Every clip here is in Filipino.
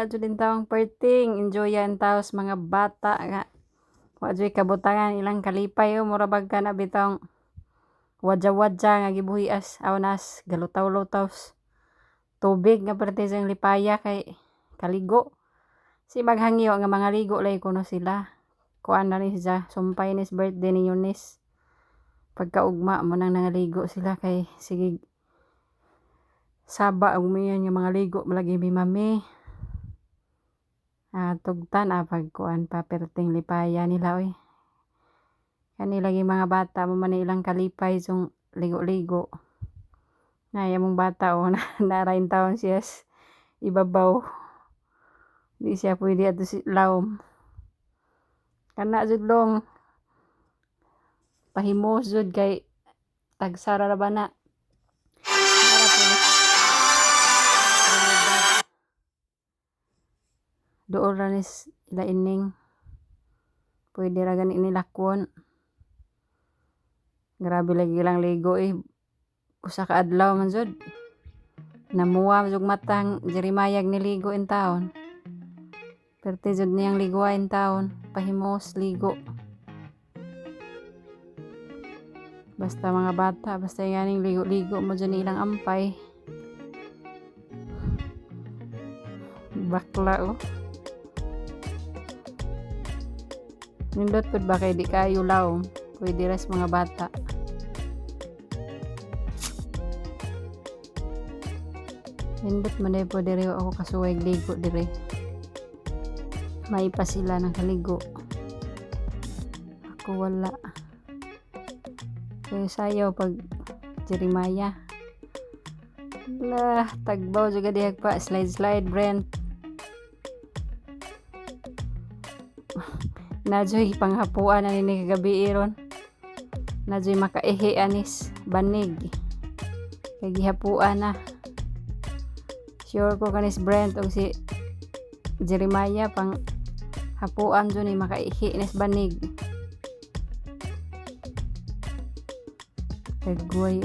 Wala jud din taong perting, enjoyan taos mga bata nga. Wa jud kabutangan ilang kalipay mura bag ka na bitong wadja-wadja nga gibuhias awanas galutaw-lutaw tubig nga perti sa lipaya kay kaligo. Si maghangyo nga mga ligo lay kuno sila. Kuan na ni siya, sumpay ni birthday ni Eunice. Pagkaugma mo nang nangaligo sila kay sige saba og miyon nga mga ligo malagi mi mami. Tugtan pagkuan pa perting lipaya nila oy. Kani lagi mga bata mo man ilang kalipay sung ligo-ligo. Nay among bata narain taon siya ibabaw. Di siya pwede ato si lawom. Kana jud long pahimos jud kay tagsara ra ba na. Doon ra ni ila ining pwede ra gani nilakon. Grabe lagi lang ligo usa ka adlaw man jud namuwa jud matang Jeremiah niligo in taon. Perte jud niyang ligwa in taon pahimos ligo. Basta mga bata basta yaning ligo-ligo mo jud ilang ampay. Bakla nindot pud ba kay di kayo lawom pwede ras mga bata. Nindot man po dire ako kasuway ligo dire. May pa sila ng kaligo. Ako wala. Kaya sayaw pag Jeremiah. Lah, tagbaw juga diha pa slide Brent. Nadyo'y panghapuan na ni kagabi iron. Nadyo'y makaihi anis banig. Kay gihapuan na. Sure ko kanis Brent o si Jeremiah pang hapuan dyan makaihi anis banig. Tagway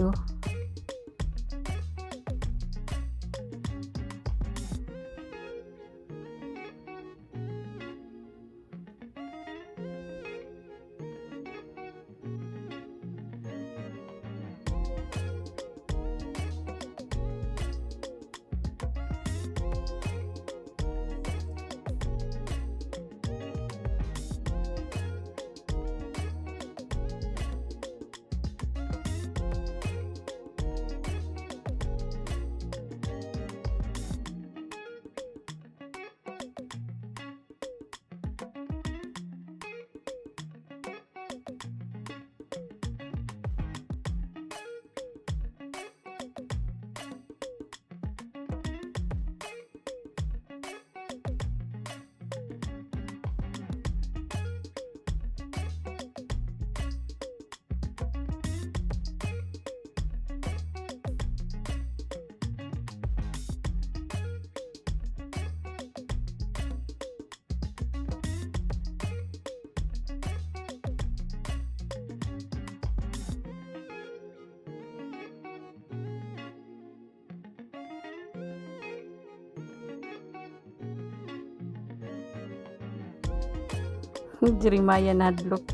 Jeremiah na hadlok.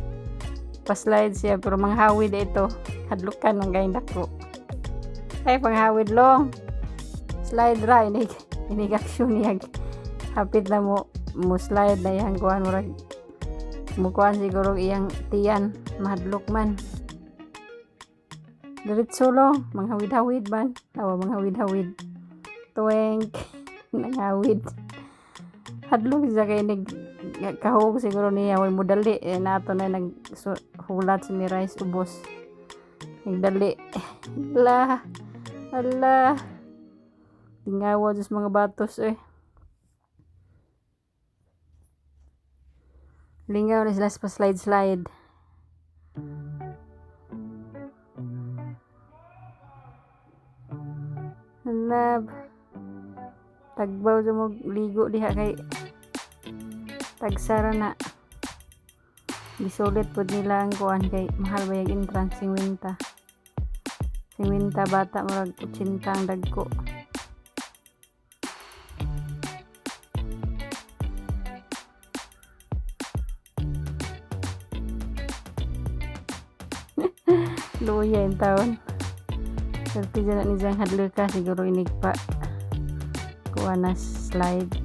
Pa-slide siya pero manghawid ito. Hadlokan ng gayon dako. Ay panghawid long. Slide ra inig aksyon niya. Hapit na mo slide na yang kuan murag mukuan siguro iyang tiyan mahadlok man. Diretso long manghawid-hawid man. Tawa manghawid-hawid. Tuweng nanghawid. Hadlok siya kay kahog siguro niya way modali nato na naghulat si Mirais ubos nagdali ala tingawa just mga batos lingaw na sila pa slide ala tagbaw sa mo ligo diha kay tagsara na gisulit pud nila ang kuan kay mahal ba yung entrance sing winta bata murag 80 ang dagko luya in taon. Swerte dyan ni dyan hadlo ka siguro inig pa kuha na slide.